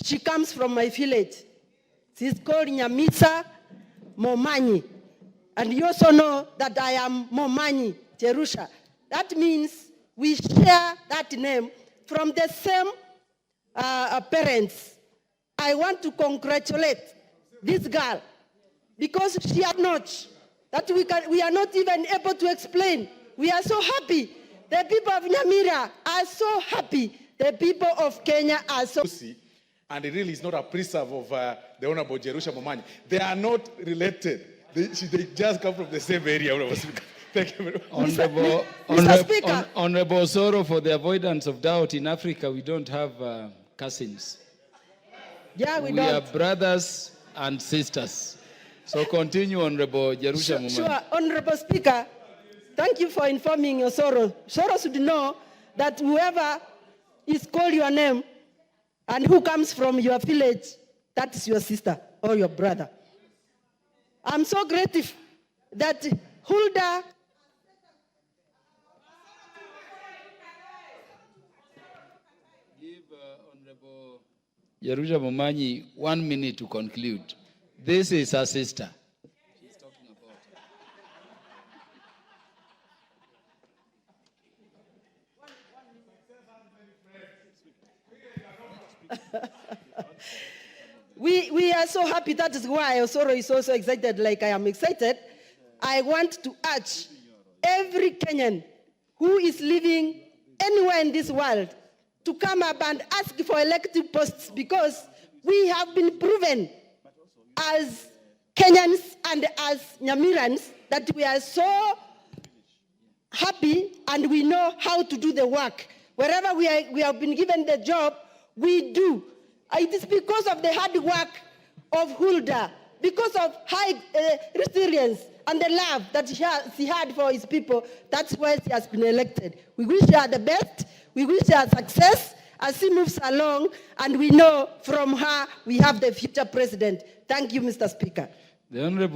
She comes from my village. She's called Nyamira Momanyi. And you also know that I am Momanyi, Jerusha. That means we share that name from the same parents. I want to congratulate this girl because she had not, that we are not even able to explain. We are so happy. The people of Nyamira are so happy. The people of Kenya are so... And it really is not a preserve of the Honorable Jerusha Momanyi. They are not related. They just come from the same area. Thank you very much. Honorable Osoro, for the avoidance of doubt, in Africa we don't have cousins. Yeah, we don't. We are brothers and sisters. So continue, Honorable Jerusha Momanyi. Sure, Honorable Speaker, thank you for informing Osoro. Osoro should know that whoever is called your name and who comes from your village, that's your sister or your brother. I'm so grateful that Huldah give Honorable Jerusha Momanyi 1 minute to conclude. This is her sister. She's talking about. We are so happy. That is why Osoro is also excited like I am excited. I want to urge every Kenyan who is living anywhere in this world to come up and ask for elective posts, because we have been proven as Kenyans and as Nyamirans that we are so happy and we know how to do the work. Wherever we have been given the job, we do. It is because of the hard work of Huldah, because of high resilience and the love that she had for his people. That's why she has been elected. We wish her the best. We wish her success as she moves along, and we know from her we have the future president. Thank you, Mr. Speaker. The Honorable